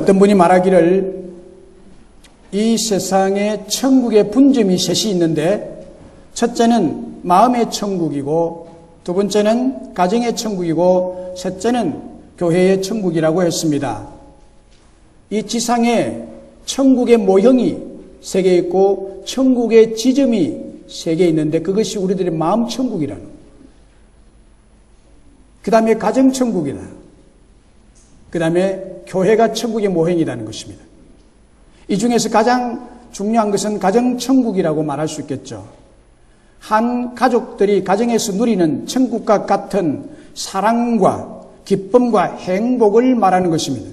어떤 분이 말하기를 이 세상에 천국의 분점이 셋이 있는데 첫째는 마음의 천국이고 두 번째는 가정의 천국이고 셋째는 교회의 천국이라고 했습니다. 이 지상에 천국의 모형이 세 개 있고 천국의 지점이 세 개 있는데 그것이 우리들의 마음 천국이라는 거예요. 그 다음에 가정 천국이다. 그 다음에 교회가 천국의 모형이라는 것입니다. 이 중에서 가장 중요한 것은 가정 천국이라고 말할 수 있겠죠. 한 가족들이 가정에서 누리는 천국과 같은 사랑과 기쁨과 행복을 말하는 것입니다.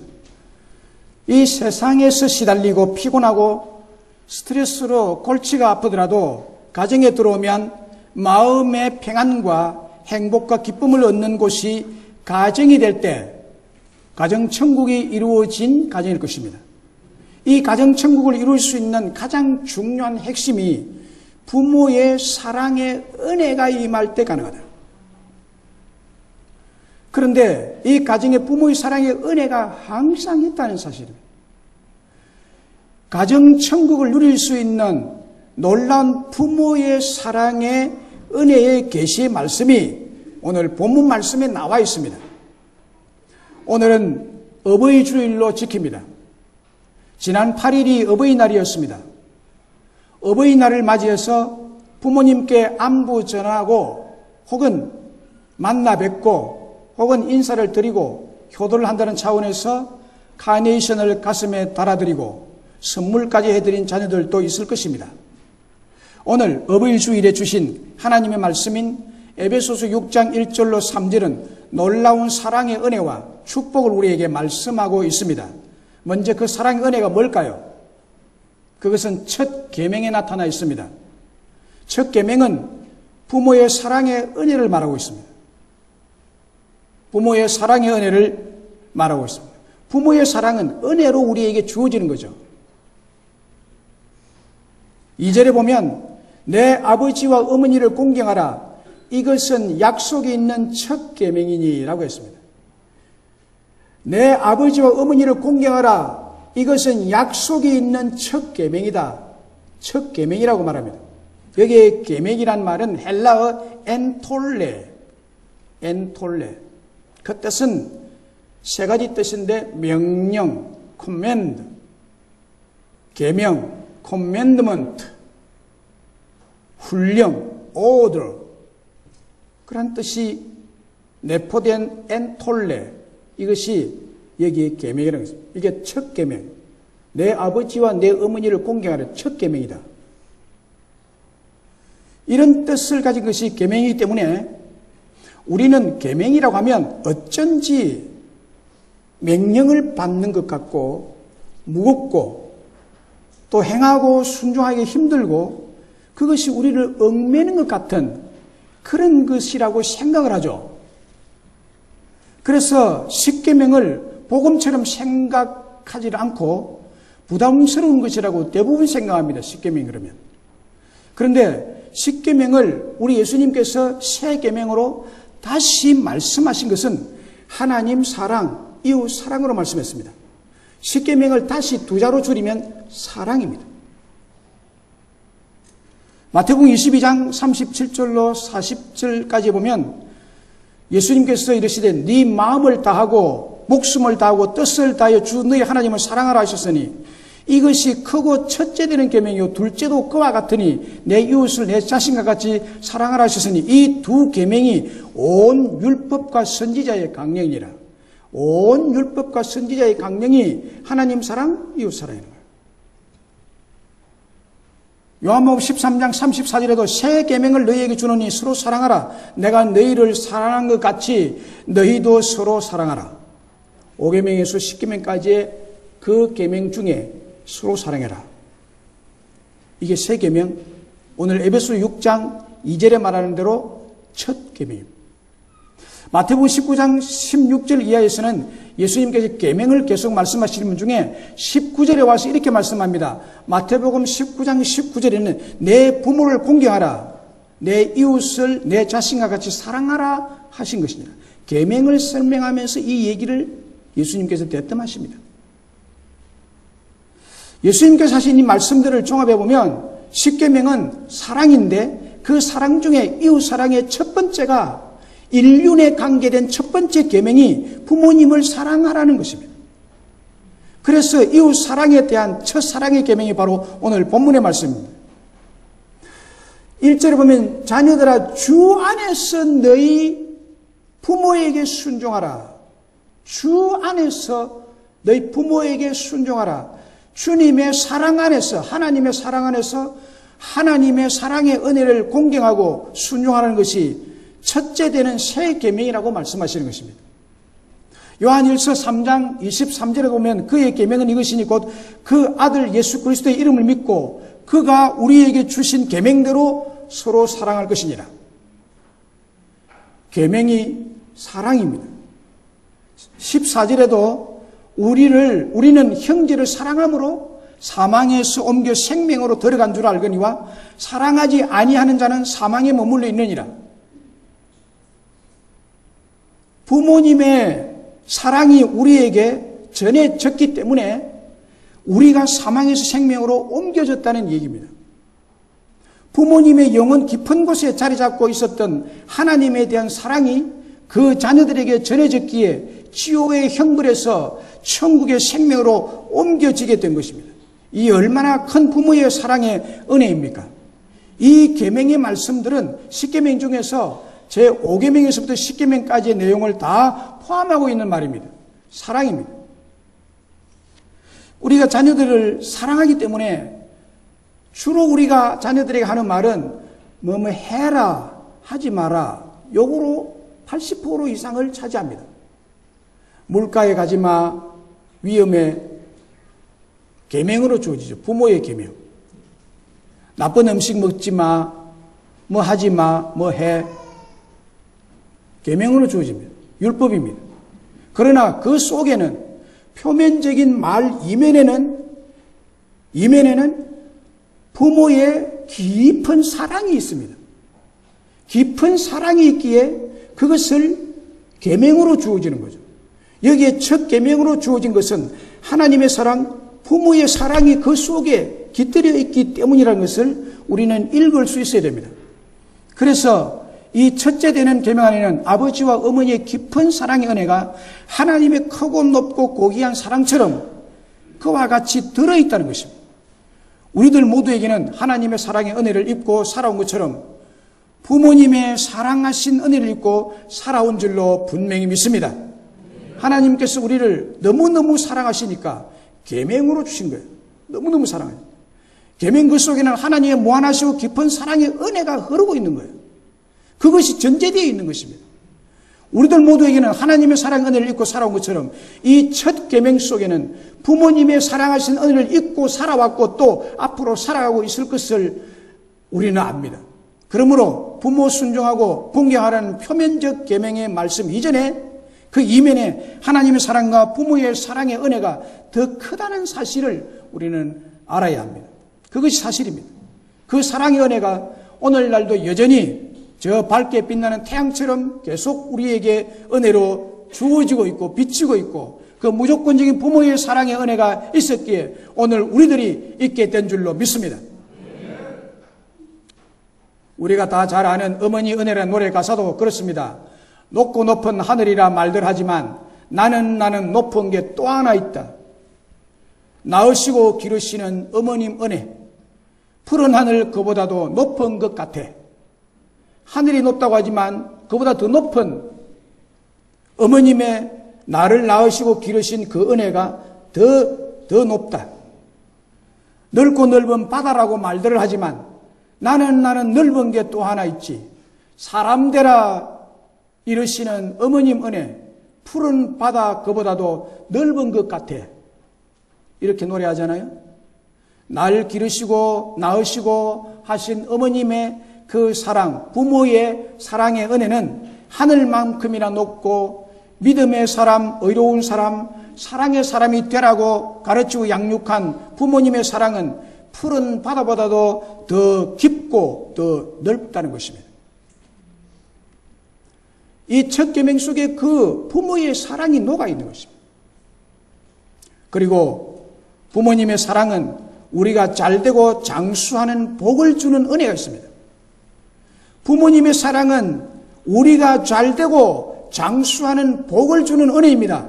이 세상에서 시달리고 피곤하고 스트레스로 골치가 아프더라도 가정에 들어오면 마음의 평안과 행복과 기쁨을 얻는 곳이 가정이 될 때 가정천국이 이루어진 가정일 것입니다. 이 가정천국을 이룰 수 있는 가장 중요한 핵심이 부모의 사랑의 은혜가 임할 때 가능하다. 그런데 이 가정에 부모의 사랑의 은혜가 항상 있다는 사실입니다. 가정천국을 누릴 수 있는 놀라운 부모의 사랑의 은혜의 계시의 말씀이 오늘 본문 말씀에 나와 있습니다. 오늘은 어버이 주일로 지킵니다. 지난 8일이 어버이날이었습니다. 어버이날을 맞이해서 부모님께 안부 전하고 혹은 만나 뵙고 혹은 인사를 드리고 효도를 한다는 차원에서 카네이션을 가슴에 달아드리고 선물까지 해드린 자녀들도 있을 것입니다. 오늘 어버이 주일에 주신 하나님의 말씀인 에베소서 6장 1절로 3절은 놀라운 사랑의 은혜와 축복을 우리에게 말씀하고 있습니다. 먼저 그 사랑의 은혜가 뭘까요? 그것은 첫 계명에 나타나 있습니다. 첫 계명은 부모의 사랑의 은혜를 말하고 있습니다. 부모의 사랑의 은혜를 말하고 있습니다. 부모의 사랑은 은혜로 우리에게 주어지는 거죠. 2절에 보면 내 아버지와 어머니를 공경하라. 이것은 약속이 있는 첫 계명이니 라고 했습니다. 내 아버지와 어머니를 공경하라. 이것은 약속이 있는 첫 계명이다. 첫 계명이라고 말합니다. 여기에 계명이란 말은 헬라어 엔톨레. 그 뜻은 세 가지 뜻인데 명령, command, 계명, commandment, 훈령, order. 그런 뜻이 내포된 엔톨레. 이것이 여기에 계명이라는 것입니다. 이게 첫 계명. 내 아버지와 내 어머니를 공경하라. 첫 계명이다. 이런 뜻을 가진 것이 계명이기 때문에 우리는 계명이라고 하면 어쩐지 명령을 받는 것 같고 무겁고 또 행하고 순종하기 힘들고 그것이 우리를 얽매는 것 같은 그런 것이라고 생각을 하죠. 그래서 십계명을 복음처럼 생각하지 않고 부담스러운 것이라고 대부분 생각합니다. 십계명 그러면. 그런데 십계명을 우리 예수님께서 새 계명으로 다시 말씀하신 것은 하나님 사랑, 이웃 사랑으로 말씀했습니다. 십계명을 다시 두 자로 줄이면 사랑입니다. 마태복음 22장 37절로 40절까지 보면 예수님께서 이르시되 네 마음을 다하고 목숨을 다하고 뜻을 다하여 주 너희 하나님을 사랑하라 하셨으니 이것이 크고 첫째 되는 계명이요 둘째도 그와 같으니 내 이웃을 내 자신과 같이 사랑하라 하셨으니 이 두 계명이 온 율법과 선지자의 강령이라. 온 율법과 선지자의 강령이 하나님 사랑, 이웃 사랑이라. 요한복음 13장 34절에도 새 계명을 너희에게 주노니 서로 사랑하라. 내가 너희를 사랑한 것 같이 너희도 서로 사랑하라. 5계명에서 10계명까지의 그 계명 중에 서로 사랑해라. 이게 새 계명. 오늘 에베소 6장 2절에 말하는 대로 첫 계명입니다. 마태복음 19장 16절 이하에서는 예수님께서 계명을 계속 말씀하시는 분 중에 19절에 와서 이렇게 말씀합니다. 마태복음 19장 19절에는 내 부모를 공경하라. 내 이웃을 내 자신과 같이 사랑하라 하신 것입니다. 계명을 설명하면서 이 얘기를 예수님께서 대뜸하십니다. 예수님께서 하신 이 말씀들을 종합해 보면 10계명은 사랑인데 그 사랑 중에 이웃사랑의 첫 번째가 인륜에 관계된 첫 번째 계명이 부모님을 사랑하라는 것입니다. 그래서 이웃사랑에 대한 첫사랑의 계명이 바로 오늘 본문의 말씀입니다. 1절에 보면 자녀들아 주 안에서 너희 부모에게 순종하라. 주 안에서 너희 부모에게 순종하라. 주님의 사랑 안에서, 하나님의 사랑 안에서 하나님의 사랑의 은혜를 공경하고 순종하는 것이 첫째 되는 새 계명이라고 말씀하시는 것입니다. 요한일서 3장 23절에 보면 그의 계명은 이것이니 곧 그 아들 예수 그리스도의 이름을 믿고 그가 우리에게 주신 계명대로 서로 사랑할 것이니라. 계명이 사랑입니다. 14절에도 우리는 형제를 사랑함으로 사망에서 옮겨 생명으로 들어간 줄 알거니와 사랑하지 아니하는 자는 사망에 머물러 있느니라. 부모님의 사랑이 우리에게 전해졌기 때문에 우리가 사망에서 생명으로 옮겨졌다는 얘기입니다. 부모님의 영혼 깊은 곳에 자리 잡고 있었던 하나님에 대한 사랑이 그 자녀들에게 전해졌기에 지옥의 형벌에서 천국의 생명으로 옮겨지게 된 것입니다. 이 얼마나 큰 부모의 사랑의 은혜입니까? 이 계명의 말씀들은 10계명 중에서 제5계명에서부터 10계명까지의 내용을 다 포함하고 있는 말입니다. 사랑입니다. 우리가 자녀들을 사랑하기 때문에 주로 우리가 자녀들에게 하는 말은 뭐뭐 해라, 하지 마라, 요거로 80% 이상을 차지합니다. 물가에 가지 마, 위험해, 계명으로 주어지죠. 부모의 계명. 나쁜 음식 먹지 마, 뭐 하지 마, 뭐 해. 계명으로 주어집니다. 율법입니다. 그러나 그 속에는 표면적인 말 이면에는 부모의 깊은 사랑이 있습니다. 깊은 사랑이 있기에 그것을 계명으로 주어지는 거죠. 여기에 첫 계명으로 주어진 것은 하나님의 사랑, 부모의 사랑이 그 속에 깃들여 있기 때문이라는 것을 우리는 읽을 수 있어야 됩니다. 그래서 이 첫째 되는 계명 안에는 아버지와 어머니의 깊은 사랑의 은혜가 하나님의 크고 높고 고귀한 사랑처럼 그와 같이 들어있다는 것입니다. 우리들 모두에게는 하나님의 사랑의 은혜를 입고 살아온 것처럼 부모님의 사랑하신 은혜를 입고 살아온 줄로 분명히 믿습니다. 하나님께서 우리를 너무너무 사랑하시니까 계명으로 주신 거예요. 너무너무 사랑해요. 계명 그 속에는 하나님의 무한하시고 깊은 사랑의 은혜가 흐르고 있는 거예요. 그것이 전제되어 있는 것입니다. 우리들 모두에게는 하나님의 사랑의 은혜를 입고 살아온 것처럼 이 첫 계명 속에는 부모님의 사랑하신 은혜를 입고 살아왔고 또 앞으로 살아가고 있을 것을 우리는 압니다. 그러므로 부모 순종하고 공경하라는 표면적 계명의 말씀 이전에 그 이면에 하나님의 사랑과 부모의 사랑의 은혜가 더 크다는 사실을 우리는 알아야 합니다. 그것이 사실입니다. 그 사랑의 은혜가 오늘날도 여전히 저 밝게 빛나는 태양처럼 계속 우리에게 은혜로 주어지고 있고 비치고 있고 그 무조건적인 부모의 사랑의 은혜가 있었기에 오늘 우리들이 있게 된 줄로 믿습니다. 우리가 다 잘 아는 어머니 은혜라는 노래 가사도 그렇습니다. 높고 높은 하늘이라 말들 하지만 나는 높은 게 또 하나 있다. 낳으시고 기르시는 어머님 은혜. 푸른 하늘 그보다도 높은 것 같아. 하늘이 높다고 하지만 그보다 더 높은 어머님의 나를 낳으시고 기르신 그 은혜가 더 높다. 넓고 넓은 바다라고 말들을 하지만 나는 넓은 게 또 하나 있지. 사람 되라 이르시는 어머님 은혜, 푸른 바다 그보다도 넓은 것 같아. 이렇게 노래하잖아요. 날 기르시고 낳으시고 하신 어머님의 그 사랑, 부모의 사랑의 은혜는 하늘만큼이나 높고 믿음의 사람, 의로운 사람, 사랑의 사람이 되라고 가르치고 양육한 부모님의 사랑은 푸른 바다보다도 더 깊고 더 넓다는 것입니다. 이 첫 계명 속에 그 부모의 사랑이 녹아 있는 것입니다. 그리고 부모님의 사랑은 우리가 잘되고 장수하는 복을 주는 은혜가 있습니다. 부모님의 사랑은 우리가 잘되고 장수하는 복을 주는 은혜입니다.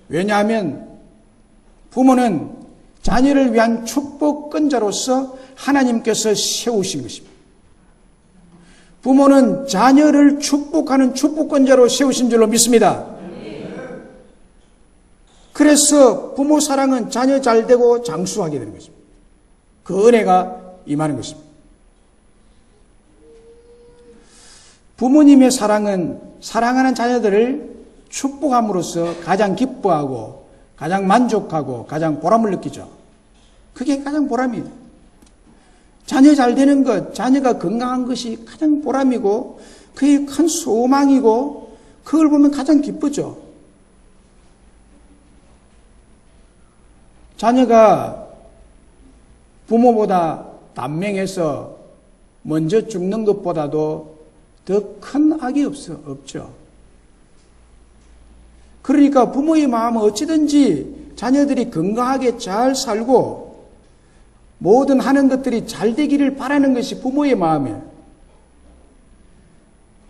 왜냐하면 부모는 자녀를 위한 축복권자로서 하나님께서 세우신 것입니다. 부모는 자녀를 축복하는 축복권자로 세우신 줄로 믿습니다. 그래서 부모 사랑은 자녀 잘되고 장수하게 되는 것입니다. 그 은혜가 임하는 것입니다. 부모님의 사랑은 사랑하는 자녀들을 축복함으로써 가장 기뻐하고 가장 만족하고 가장 보람을 느끼죠. 그게 가장 보람이에요. 자녀 잘 되는 것, 자녀가 건강한 것이 가장 보람이고 그게 큰 소망이고 그걸 보면 가장 기쁘죠. 자녀가 부모보다 단명해서 먼저 죽는 것보다도 더 큰 악이 없죠. 그러니까 부모의 마음은 어찌든지 자녀들이 건강하게 잘 살고 모든 하는 것들이 잘 되기를 바라는 것이 부모의 마음이에요.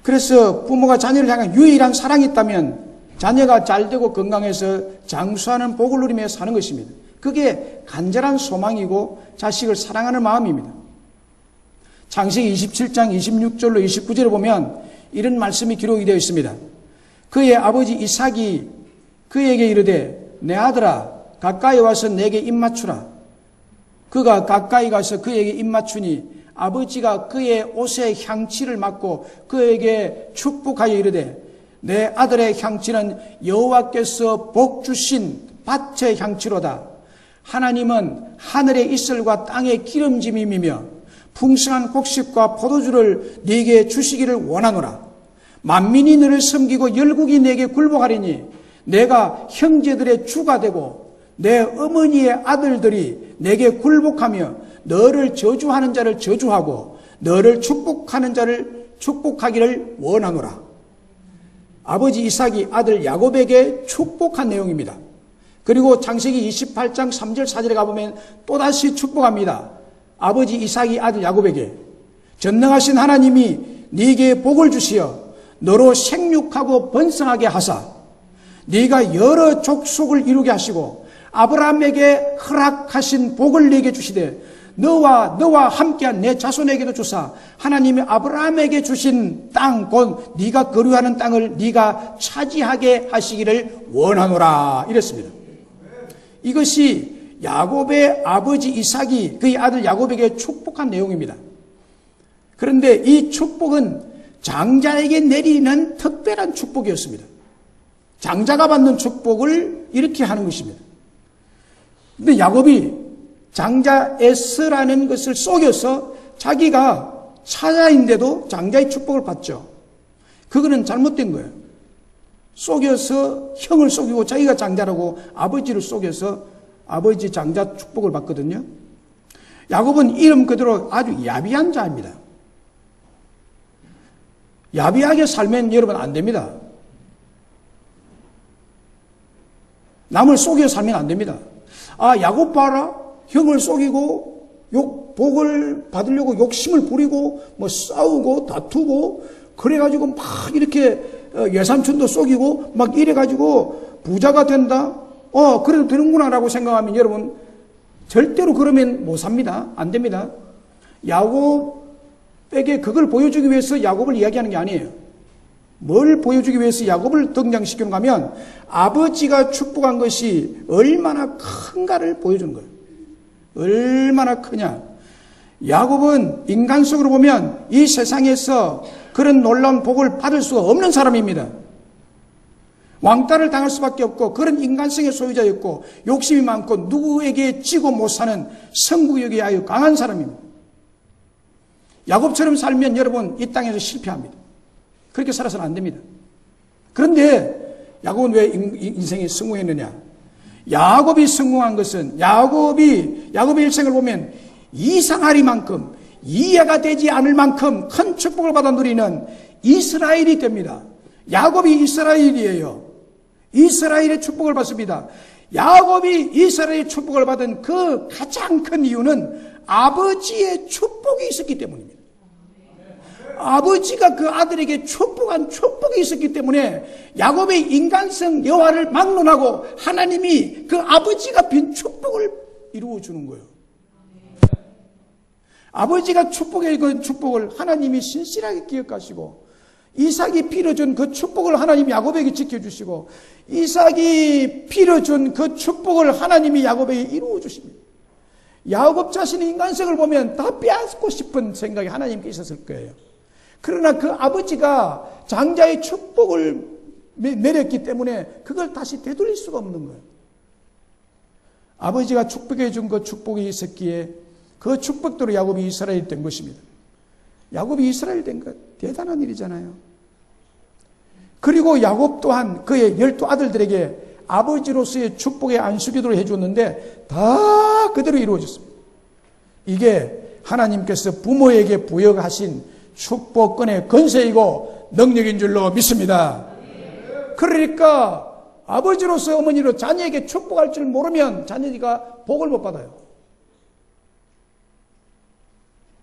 그래서 부모가 자녀를 향한 유일한 사랑이 있다면 자녀가 잘 되고 건강해서 장수하는 복을 누리며 사는 것입니다. 그게 간절한 소망이고 자식을 사랑하는 마음입니다. 창세기 27장 26절로 29절을 보면 이런 말씀이 기록이 되어 있습니다. 그의 아버지 이삭이 그에게 이르되 내 아들아 가까이 와서 내게 입맞추라. 그가 가까이 가서 그에게 입맞추니 아버지가 그의 옷에 향취를 맡고 그에게 축복하여 이르되 내 아들의 향취는 여호와께서 복 주신 밭의 향취로다. 하나님은 하늘의 이슬과 땅의 기름짐이며 풍성한 곡식과 포도주를 네게 주시기를 원하노라. 만민이 너를 섬기고 열국이 내게 굴복하리니 내가 형제들의 주가 되고 내 어머니의 아들들이 내게 굴복하며 너를 저주하는 자를 저주하고 너를 축복하는 자를 축복하기를 원하노라. 아버지 이삭이 아들 야곱에게 축복한 내용입니다. 그리고 창세기 28장 3절 4절에 가보면 또다시 축복합니다. 아버지 이삭이 아들 야곱에게 전능하신 하나님이 네게 복을 주시어 너로 생육하고 번성하게 하사 네가 여러 족속을 이루게 하시고 아브라함에게 허락하신 복을 네게 주시되 너와 함께한 내 자손에게도 주사 하나님이 아브라함에게 주신 땅 곧 네가 거류하는 땅을 네가 차지하게 하시기를 원하노라 이랬습니다. 이것이 야곱의 아버지 이삭이 그의 아들 야곱에게 축복한 내용입니다. 그런데 이 축복은 장자에게 내리는 특별한 축복이었습니다. 장자가 받는 축복을 이렇게 하는 것입니다. 근데 야곱이 장자 에스라는 것을 속여서 자기가 차자인데도 장자의 축복을 받죠. 그거는 잘못된 거예요. 속여서 형을 속이고 자기가 장자라고 아버지를 속여서 아버지 장자 축복을 받거든요. 야곱은 이름 그대로 아주 야비한 자입니다. 야비하게 살면 여러분 안 됩니다. 남을 속여 살면 안 됩니다. 아, 야곱 봐라. 형을 속이고 복을 받으려고 욕심을 부리고 뭐 싸우고 다투고 그래가지고 막 이렇게 외삼촌도 속이고 막 이래가지고 부자가 된다. 그래도 되는구나라고 생각하면 여러분 절대로 그러면 못 삽니다. 안 됩니다. 야곱에게 그걸 보여주기 위해서 야곱을 이야기하는 게 아니에요. 뭘 보여주기 위해서 야곱을 등장시키는가 하면 아버지가 축복한 것이 얼마나 큰가를 보여주는 거예요. 얼마나 크냐. 야곱은 인간적으로 보면 이 세상에서 그런 놀라운 복을 받을 수가 없는 사람입니다. 왕따를 당할 수밖에 없고 그런 인간성의 소유자였고 욕심이 많고 누구에게 지고 못 사는 성구욕에 아주 강한 사람입니다. 야곱처럼 살면 여러분 이 땅에서 실패합니다. 그렇게 살아서는 안 됩니다. 그런데 야곱은 왜 인생이 성공했느냐? 야곱이 성공한 것은 야곱의 일생을 보면 이상하리만큼 이해가 되지 않을 만큼 큰 축복을 받아 누리는 이스라엘이 됩니다. 야곱이 이스라엘이에요. 이스라엘의 축복을 받습니다. 야곱이 이스라엘의 축복을 받은 그 가장 큰 이유는 아버지의 축복이 있었기 때문입니다. 아버지가 그 아들에게 축복한 축복이 있었기 때문에 야곱의 인간성 여호와를 막론하고 하나님이 그 아버지가 빈 축복을 이루어 주는 거예요. 아버지가 축복의 그 축복을 하나님이 신실하게 기억하시고 이삭이 빌어준 그 축복을 하나님이 야곱에게 지켜주시고 이삭이 빌어준 그 축복을 하나님이 야곱에게 이루어 주십니다. 야곱 자신의 인간성을 보면 다 빼앗고 싶은 생각이 하나님께 있었을 거예요. 그러나 그 아버지가 장자의 축복을 내렸기 때문에 그걸 다시 되돌릴 수가 없는 거예요. 아버지가 축복해 준 그 축복이 있었기에 그 축복대로 야곱이 이스라엘이 된 것입니다. 야곱이 이스라엘 된 것 대단한 일이잖아요. 그리고 야곱 또한 그의 12아들들에게 아버지로서의 축복의 안수기도를 해줬는데 다 그대로 이루어졌습니다. 이게 하나님께서 부모에게 부여하신 축복권의 권세이고 능력인 줄로 믿습니다. 그러니까 아버지로서 어머니로 자녀에게 축복할 줄 모르면 자녀가 복을 못 받아요.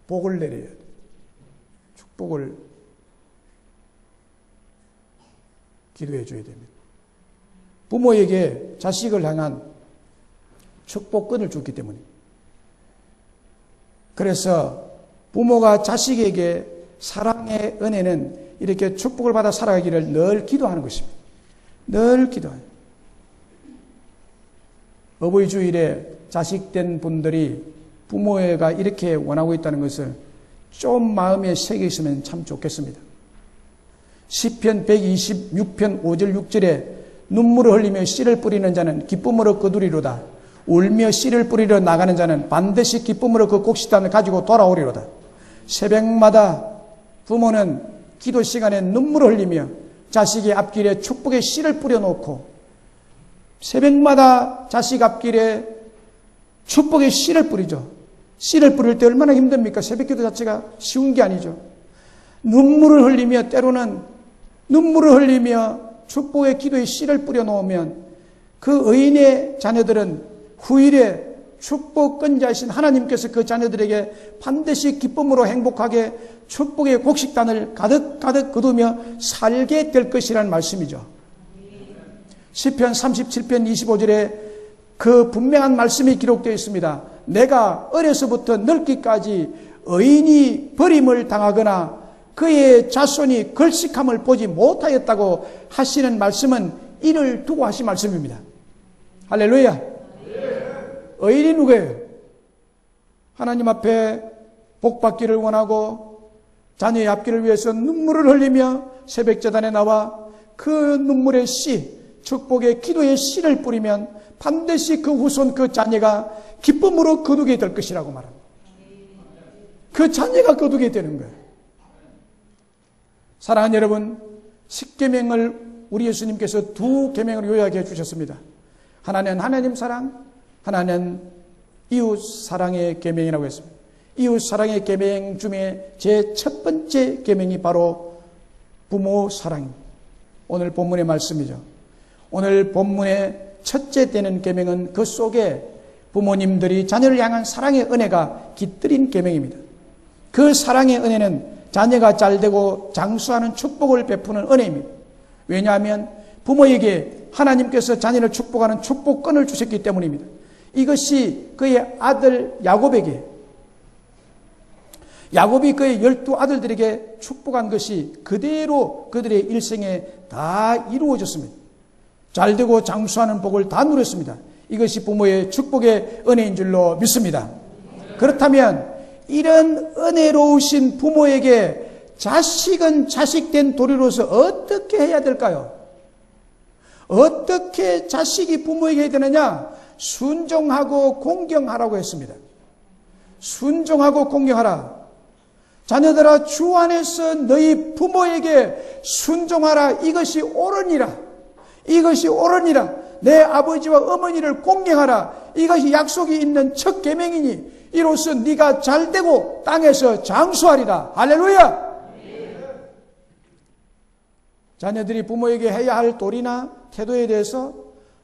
복을 내려야 돼요. 축복을 기도해 줘야 됩니다. 부모에게 자식을 향한 축복권을 줬기 때문입니다. 그래서 부모가 자식에게 사랑의 은혜는 이렇게 축복을 받아 살아가기를 늘 기도하는 것입니다. 늘 기도해요. 어버이 주일에 자식된 분들이 부모가 이렇게 원하고 있다는 것을 좀 마음에 새기시면 참 좋겠습니다. 시편 126편 5절 6절에 눈물을 흘리며 씨를 뿌리는 자는 기쁨으로 거두리로다. 울며 씨를 뿌리러 나가는 자는 반드시 기쁨으로 그 곡식단을 가지고 돌아오리로다. 새벽마다 부모는 기도 시간에 눈물을 흘리며 자식의 앞길에 축복의 씨를 뿌려놓고 새벽마다 자식 앞길에 축복의 씨를 뿌리죠. 씨를 뿌릴 때 얼마나 힘듭니까? 새벽기도 자체가 쉬운 게 아니죠. 눈물을 흘리며 때로는 눈물을 흘리며 축복의 기도의 씨를 뿌려놓으면 그 의인의 자녀들은 후일에 축복권자이신 하나님께서 그 자녀들에게 반드시 기쁨으로 행복하게 축복의 곡식단을 가득가득 거두며 살게 될 것이라는 말씀이죠. 시편 37편 25절에 그 분명한 말씀이 기록되어 있습니다. 내가 어려서부터 늙기까지 의인이 버림을 당하거나 그의 자손이 걸식함을 보지 못하였다고 하시는 말씀은 이를 두고 하신 말씀입니다. 할렐루야. 의인이 누구예요? 하나님 앞에 복받기를 원하고 자녀의 앞길을 위해서 눈물을 흘리며 새벽제단에 나와 그 눈물의 씨, 축복의 기도의 씨를 뿌리면 반드시 그 후손 그 자녀가 기쁨으로 거두게 될 것이라고 말합니다. 그 자녀가 거두게 되는 거예요. 사랑하는 여러분, 10계명을 우리 예수님께서 2계명으로 요약해 주셨습니다. 하나는 하나님 사랑, 하나는 이웃 사랑의 계명이라고 했습니다. 이웃 사랑의 계명 중에 제 첫 번째 계명이 바로 부모 사랑입니다. 오늘 본문의 말씀이죠. 오늘 본문의 첫째 되는 계명은 그 속에 부모님들이 자녀를 향한 사랑의 은혜가 깃들인 계명입니다. 그 사랑의 은혜는 자녀가 잘되고 장수하는 축복을 베푸는 은혜입니다. 왜냐하면 부모에게 하나님께서 자녀를 축복하는 축복권을 주셨기 때문입니다. 이것이 그의 아들 야곱이 그의 12아들들에게 축복한 것이 그대로 그들의 일생에 다 이루어졌습니다. 잘되고 장수하는 복을 다 누렸습니다. 이것이 부모의 축복의 은혜인 줄로 믿습니다. 그렇다면 이런 은혜로우신 부모에게 자식은 자식된 도리로서 어떻게 해야 될까요? 어떻게 자식이 부모에게 해야 되느냐? 순종하고 공경하라고 했습니다. 순종하고 공경하라. 자녀들아, 주 안에서 너희 부모에게 순종하라. 이것이 옳으니라. 이것이 옳으니라. 내 아버지와 어머니를 공경하라. 이것이 약속이 있는 첫 계명이니 이로써 네가 잘되고 땅에서 장수하리라. 할렐루야. 자녀들이 부모에게 해야 할 도리나 태도에 대해서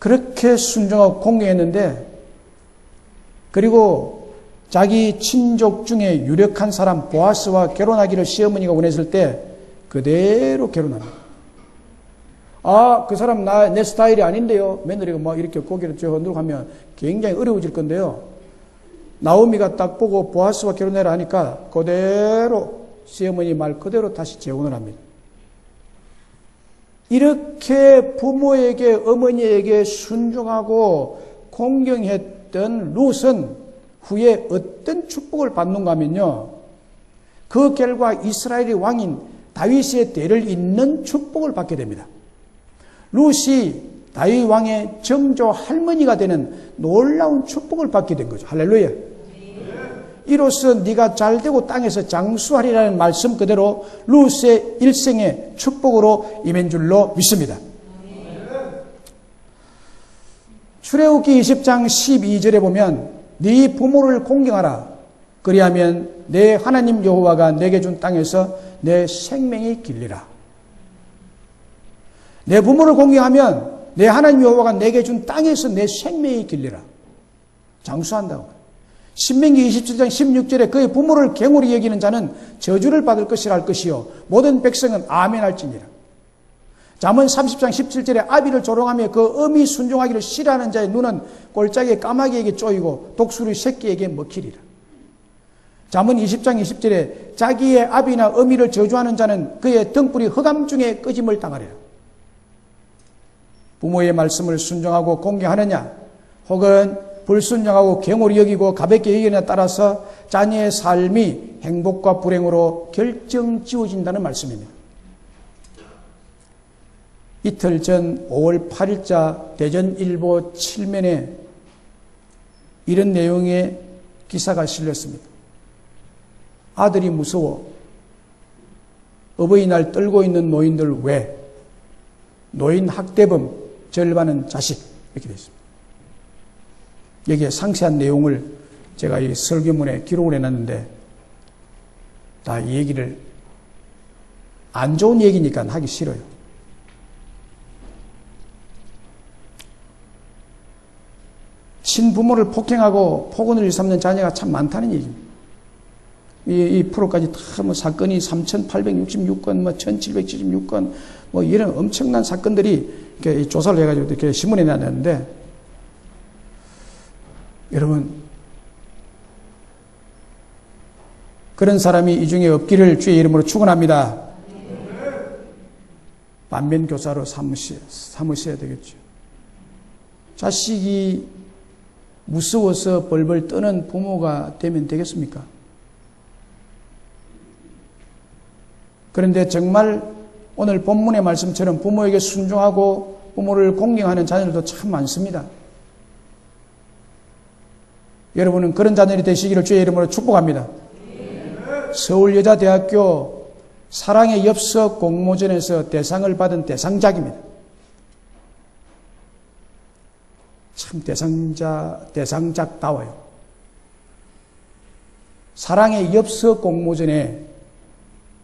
그렇게 순종하고 공경했는데, 그리고 자기 친족 중에 유력한 사람 보아스와 결혼하기를 시어머니가 원했을 때 그대로 결혼합니다. 아, 그 사람 내 스타일이 아닌데요. 며느리가 막 이렇게 고개를 흔들고 하면 굉장히 어려워질 건데요. 나오미가 딱 보고 보아스와 결혼해라 하니까 그대로 시어머니 말 그대로 다시 재혼을 합니다. 이렇게 부모에게, 어머니에게 순종하고 공경했던 룻은 후에 어떤 축복을 받는가 하면요, 그 결과 이스라엘의 왕인 다윗의 대를 잇는 축복을 받게 됩니다. 룻이 다윗 왕의 정조 할머니가 되는 놀라운 축복을 받게 된 거죠. 할렐루야. 이로써 네가 잘되고 땅에서 장수하리라는 말씀 그대로 룻의 일생의 축복으로 임한 줄로 믿습니다. 출애굽기 20장 12절에 보면 네 부모를 공경하라. 그리하면 내 하나님 여호와가 내게 준 땅에서 내 생명이 길리라. 내 부모를 공경하면 내 하나님 여호와가 내게 준 땅에서 내 생명이 길리라. 장수한다고. 신명기 27장 16절에 그의 부모를 경홀히 여기는 자는 저주를 받을 것이라 할 것이요 모든 백성은 아멘 할지니라. 잠언 30장 17절에 아비를 조롱하며 그 엄히 순종하기를 싫어하는 자의 눈은 꼴짝의 까마귀에게 쪼이고 독수리 새끼에게 먹히리라. 잠언 20장 20절에 자기의 아비나 어미를 저주하는 자는 그의 등불이 흑암 중에 꺼짐을 당하리라. 부모의 말씀을 순종하고 공경하느냐 혹은 불순종하고 경홀히 여기고 가볍게 여기느냐에 따라서 자녀의 삶이 행복과 불행으로 결정지어진다는 말씀입니다. 이틀 전 5월 8일자 대전일보 7면에 이런 내용의 기사가 실렸습니다. 아들이 무서워 어버이날 떨고 있는 노인들 외 노인 학대범 절반은 자식 이렇게 되어 있습니다. 여기에 상세한 내용을 제가 이 설교문에 기록을 해놨는데 다 이 얘기를 안 좋은 얘기니까 하기 싫어요. 친부모를 폭행하고 폭언을 일삼는 자녀가 참 많다는 얘기입니다. 이 프로까지 다 뭐 사건이 3,866건, 뭐 1,776건, 뭐 이런 엄청난 사건들이 이렇게 조사를 해가지고 이렇게 신문에 나왔는데, 여러분, 그런 사람이 이 중에 없기를 주의 이름으로 축원합니다. 반면교사로 삼으셔야 되겠죠. 자식이 무서워서 벌벌 떠는 부모가 되면 되겠습니까? 그런데 정말 오늘 본문의 말씀처럼 부모에게 순종하고 부모를 공경하는 자녀들도 참 많습니다. 여러분은 그런 자녀이 되시기를 주의 이름으로 축복합니다. 서울여자대학교 사랑의 엽서 공모전에서 대상을 받은 대상작입니다. 참 대상작다워요. 사랑의 엽서 공모전에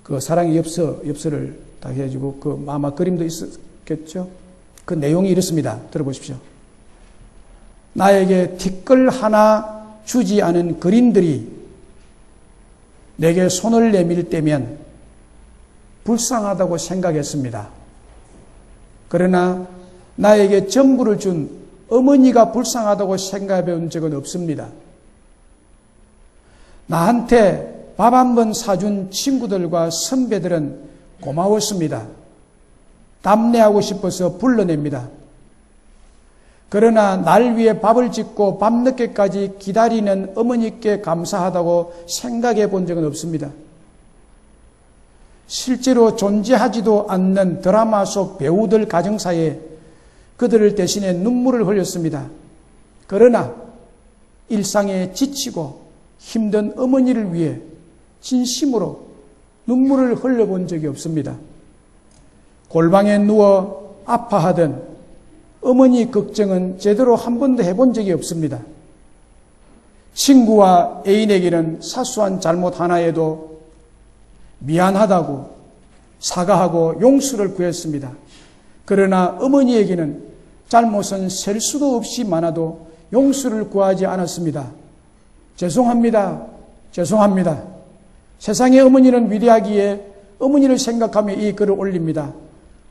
그 사랑의 엽서를 다 해가지고 그 아마 그림도 있었겠죠? 그 내용이 이렇습니다. 들어보십시오. 나에게 티끌 하나 주지 않은 그린들이 내게 손을 내밀 때면 불쌍하다고 생각했습니다. 그러나 나에게 전부를 준 어머니가 불쌍하다고 생각해 본 적은 없습니다. 나한테 밥 한 번 사준 친구들과 선배들은 고마웠습니다. 답례하고 싶어서 불러냅니다. 그러나 날 위해 밥을 짓고 밤늦게까지 기다리는 어머니께 감사하다고 생각해 본 적은 없습니다. 실제로 존재하지도 않는 드라마 속 배우들 가정사에 그들을 대신해 눈물을 흘렸습니다. 그러나 일상에 지치고 힘든 어머니를 위해 진심으로 눈물을 흘려본 적이 없습니다. 골방에 누워 아파하던 어머니 걱정은 제대로 한 번도 해본 적이 없습니다. 친구와 애인에게는 사소한 잘못 하나에도 미안하다고 사과하고 용서를 구했습니다. 그러나 어머니에게는 잘못은 셀 수도 없이 많아도 용서를 구하지 않았습니다. 죄송합니다. 죄송합니다. 세상의 어머니는 위대하기에 어머니를 생각하며 이 글을 올립니다.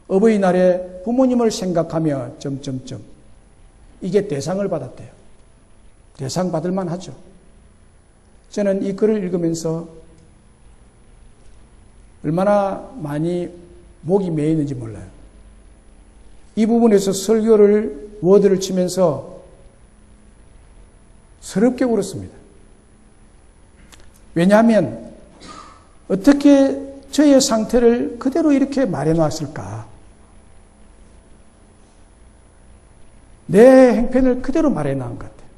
어버이날에 부모님을 생각하며 점점점. 이게 대상을 받았대요. 대상 받을 만하죠. 저는 이 글을 읽으면서 얼마나 많이 목이 메이는지 몰라요. 이 부분에서 설교를 워드를 치면서 서럽게 울었습니다. 왜냐하면 어떻게 저의 상태를 그대로 이렇게 말해놨을까? 내 행편을 그대로 말해놓은 것 같아요.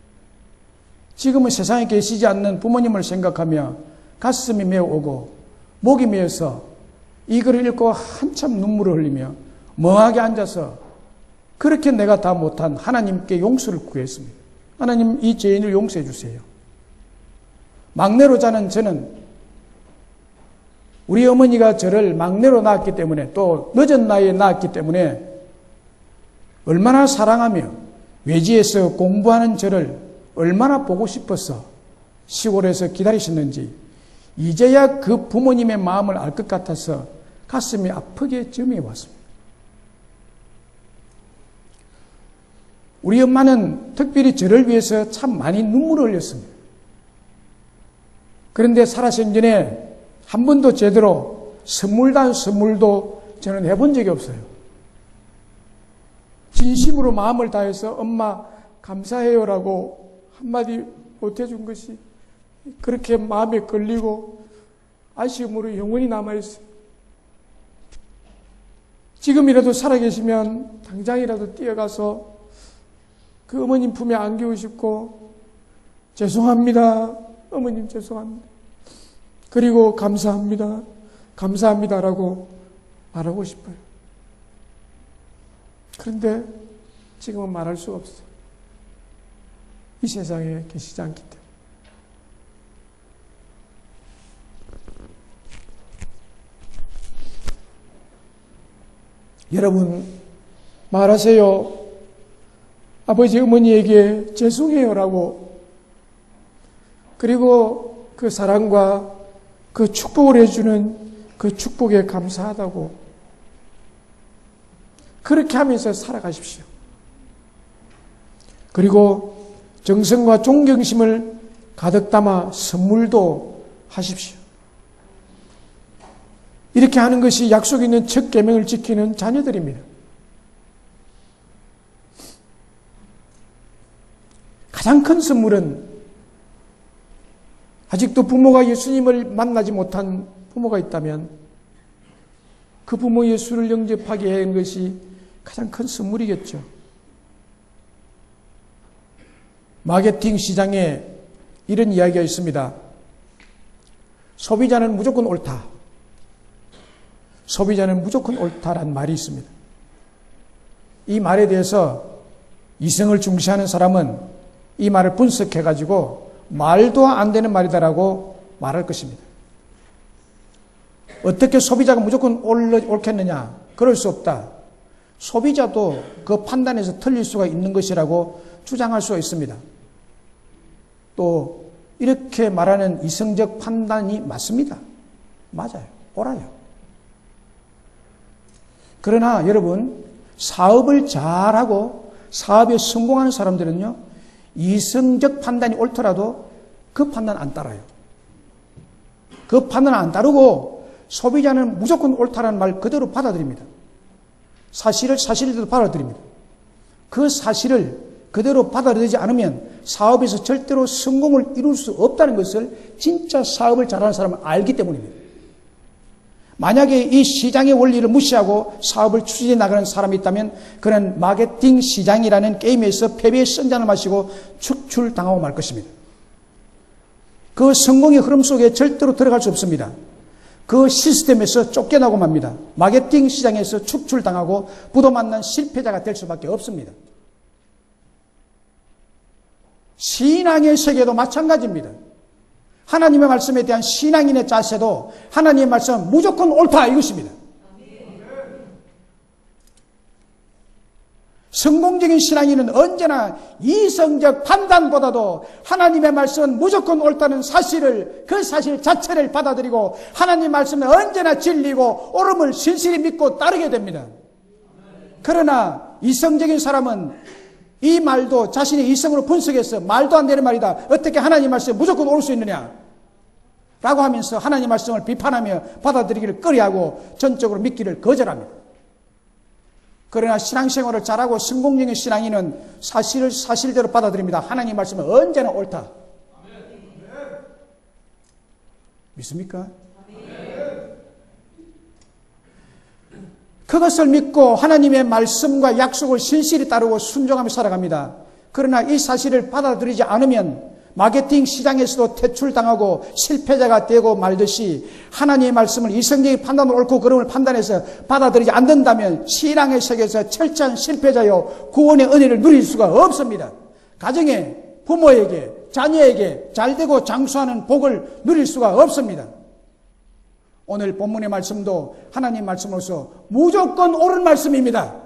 지금은 세상에 계시지 않는 부모님을 생각하며 가슴이 메어오고 목이 메어서 이 글을 읽고 한참 눈물을 흘리며 멍하게 앉아서 그렇게 내가 다 못한 하나님께 용서를 구했습니다. 하나님, 이 죄인을 용서해 주세요. 막내로 자는 저는 우리 어머니가 저를 막내로 낳았기 때문에 또 늦은 나이에 낳았기 때문에 얼마나 사랑하며 외지에서 공부하는 저를 얼마나 보고 싶어서 시골에서 기다리셨는지 이제야 그 부모님의 마음을 알 것 같아서 가슴이 아프게 점이 왔습니다. 우리 엄마는 특별히 저를 위해서 참 많이 눈물을 흘렸습니다. 그런데 살아신 전에 한 번도 제대로 선물도 저는 해본 적이 없어요. 진심으로 마음을 다해서 엄마 감사해요라고 한마디 못해준 것이 그렇게 마음에 걸리고 아쉬움으로 영원히 남아있어요. 지금이라도 살아계시면 당장이라도 뛰어가서 그 어머님 품에 안기고 싶고 죄송합니다. 어머님 죄송합니다. 그리고 감사합니다. 감사합니다라고 말하고 싶어요. 그런데 지금은 말할 수가 없어요. 이 세상에 계시지 않기 때문에. 여러분 말하세요. 아버지 어머니에게 죄송해요라고. 그리고 그 사랑과 그 축복을 해주는 그 축복에 감사하다고. 그렇게 하면서 살아가십시오. 그리고 정성과 존경심을 가득 담아 선물도 하십시오. 이렇게 하는 것이 약속 있는 첫 계명을 지키는 자녀들입니다. 가장 큰 선물은 아직도 부모가 예수님을 만나지 못한 부모가 있다면 그 부모 예수를 영접하게 하는 것이 가장 큰 선물이겠죠. 마케팅 시장에 이런 이야기가 있습니다. 소비자는 무조건 옳다. 소비자는 무조건 옳다라는 말이 있습니다. 이 말에 대해서 이성을 중시하는 사람은 이 말을 분석해가지고 말도 안 되는 말이다라고 말할 것입니다. 어떻게 소비자가 무조건 옳겠느냐? 그럴 수 없다. 소비자도 그 판단에서 틀릴 수가 있는 것이라고 주장할 수가 있습니다. 또 이렇게 말하는 이성적 판단이 맞습니다. 맞아요. 옳아요. 그러나 여러분, 사업을 잘하고 사업에 성공하는 사람들은요, 이성적 판단이 옳더라도 그 판단 안 따라요. 그 판단 안 따르고 소비자는 무조건 옳다라는 말 그대로 받아들입니다. 사실을 사실대로 받아들입니다. 그 사실을 그대로 받아들이지 않으면 사업에서 절대로 성공을 이룰 수 없다는 것을 진짜 사업을 잘하는 사람은 알기 때문입니다. 만약에 이 시장의 원리를 무시하고 사업을 추진해 나가는 사람이 있다면 그는 마케팅 시장이라는 게임에서 패배의 선잔을 마시고 축출당하고 말 것입니다. 그 성공의 흐름 속에 절대로 들어갈 수 없습니다. 그 시스템에서 쫓겨나고 맙니다. 마케팅 시장에서 축출당하고 부도 만난 실패자가 될 수밖에 없습니다. 신앙의 세계도 마찬가지입니다. 하나님의 말씀에 대한 신앙인의 자세도 하나님의 말씀은 무조건 옳다 이것입니다. 성공적인 신앙인은 언제나 이성적 판단보다도 하나님의 말씀은 무조건 옳다는 사실을, 그 사실 자체를 받아들이고 하나님 말씀은 언제나 진리고 옳음을 신실히 믿고 따르게 됩니다. 그러나 이성적인 사람은 이 말도 자신의 이성으로 분석해서 말도 안 되는 말이다, 어떻게 하나님 말씀에 무조건 올 수 있느냐 라고 하면서 하나님 말씀을 비판하며 받아들이기를 꺼려하고 전적으로 믿기를 거절합니다. 그러나 신앙생활을 잘하고 성공적인 신앙인은 사실을 사실대로 받아들입니다. 하나님 말씀은 언제나 옳다. 믿습니까? 그것을 믿고 하나님의 말씀과 약속을 신실히 따르고 순종하며 살아갑니다. 그러나 이 사실을 받아들이지 않으면 마케팅 시장에서도 퇴출당하고 실패자가 되고 말듯이 하나님의 말씀을 이성적인 판단으로 옳고 그름을 판단해서 받아들이지 않는다면 신앙의 세계에서 철저한 실패자요 구원의 은혜를 누릴 수가 없습니다. 가정에, 부모에게, 자녀에게 잘되고 장수하는 복을 누릴 수가 없습니다. 오늘 본문의 말씀도 하나님 말씀으로서 무조건 옳은 말씀입니다.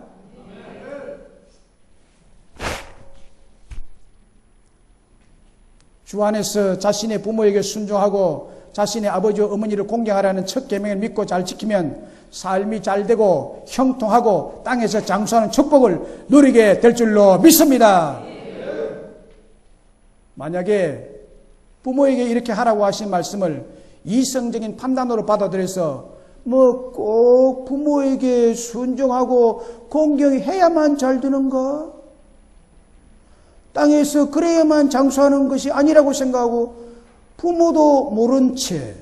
주 안에서 자신의 부모에게 순종하고 자신의 아버지와 어머니를 공경하라는 첫 계명을 믿고 잘 지키면 삶이 잘되고 형통하고 땅에서 장수하는 축복을 누리게 될 줄로 믿습니다. 만약에 부모에게 이렇게 하라고 하신 말씀을 이성적인 판단으로 받아들여서 꼭 부모에게 순종하고 공경해야만 잘 되는가? 땅에서 그래야만 장수하는 것이 아니라고 생각하고 부모도 모른 채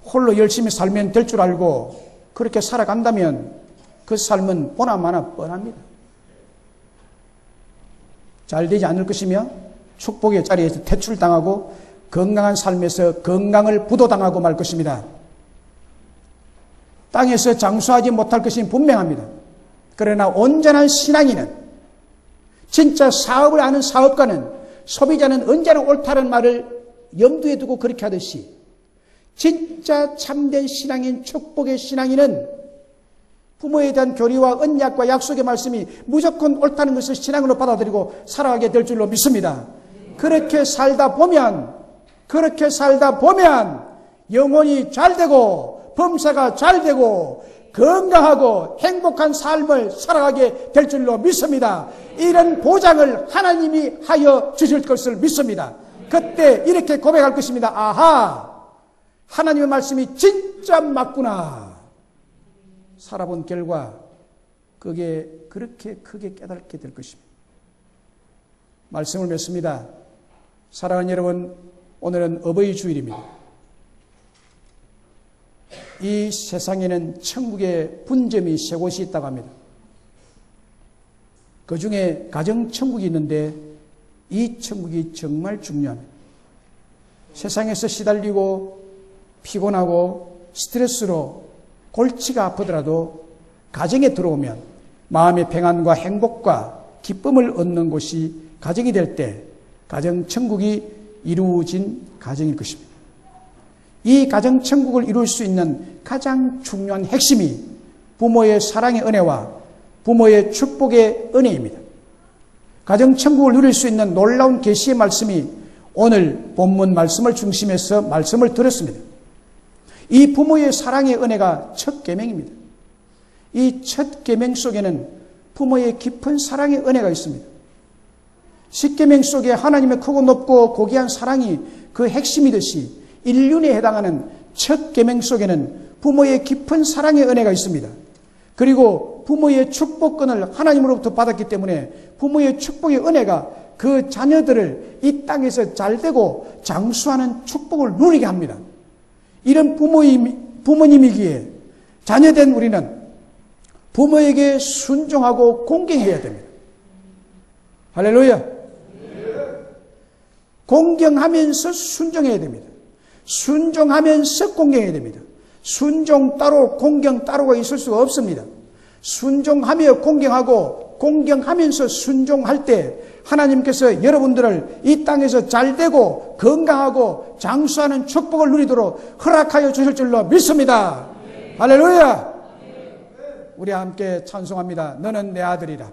홀로 열심히 살면 될 줄 알고 그렇게 살아간다면 그 삶은 보나마나 뻔합니다. 잘 되지 않을 것이며 축복의 자리에서 퇴출당하고 건강한 삶에서 건강을 부도당하고 말 것입니다. 땅에서 장수하지 못할 것이 분명합니다. 그러나 온전한 신앙인은, 진짜 사업을 아는 사업가는, 소비자는 언제나 옳다는 말을 염두에 두고 그렇게 하듯이 진짜 참된 신앙인, 축복의 신앙인은 부모에 대한 교리와 언약과 약속의 말씀이 무조건 옳다는 것을 신앙으로 받아들이고 살아가게 될 줄로 믿습니다. 그렇게 살다 보면 영혼이 잘되고 범사가 잘되고 건강하고 행복한 삶을 살아가게 될 줄로 믿습니다. 이런 보장을 하나님이 하여 주실 것을 믿습니다. 그때 이렇게 고백할 것입니다. 아하, 하나님의 말씀이 진짜 맞구나. 살아본 결과 그게 그렇게 크게 깨닫게 될 것입니다. 말씀을 맺습니다. 사랑하는 여러분, 오늘은 어버이 주일입니다. 이 세상에는 천국의 분점이 세 곳이 있다고 합니다. 그 중에 가정천국이 있는데 이 천국이 정말 중요합니다. 세상에서 시달리고 피곤하고 스트레스로 골치가 아프더라도 가정에 들어오면 마음의 평안과 행복과 기쁨을 얻는 곳이 가정이 될 때 가정천국이 이루어진 가정일 것입니다. 이 가정천국을 이룰 수 있는 가장 중요한 핵심이 부모의 사랑의 은혜와 부모의 축복의 은혜입니다. 가정천국을 누릴 수 있는 놀라운 계시의 말씀이 오늘 본문 말씀을 중심해서 말씀을 들었습니다. 이 부모의 사랑의 은혜가 첫 계명입니다. 이 첫 계명 속에는 부모의 깊은 사랑의 은혜가 있습니다. 십계명 속에 하나님의 크고 높고 고귀한 사랑이 그 핵심이듯이 인륜에 해당하는 첫 계명 속에는 부모의 깊은 사랑의 은혜가 있습니다. 그리고 부모의 축복권을 하나님으로부터 받았기 때문에 부모의 축복의 은혜가 그 자녀들을 이 땅에서 잘되고 장수하는 축복을 누리게 합니다. 이런 부모님이기에 자녀된 우리는 부모에게 순종하고 공경해야 됩니다. 할렐루야. 공경하면서 순종해야 됩니다. 순종하면서 공경해야 됩니다. 순종 따로 공경 따로가 있을 수가 없습니다. 순종하며 공경하고 공경하면서 순종할 때 하나님께서 여러분들을 이 땅에서 잘되고 건강하고 장수하는 축복을 누리도록 허락하여 주실 줄로 믿습니다. 할렐루야. 우리 함께 찬송합니다. 너는 내 아들이라.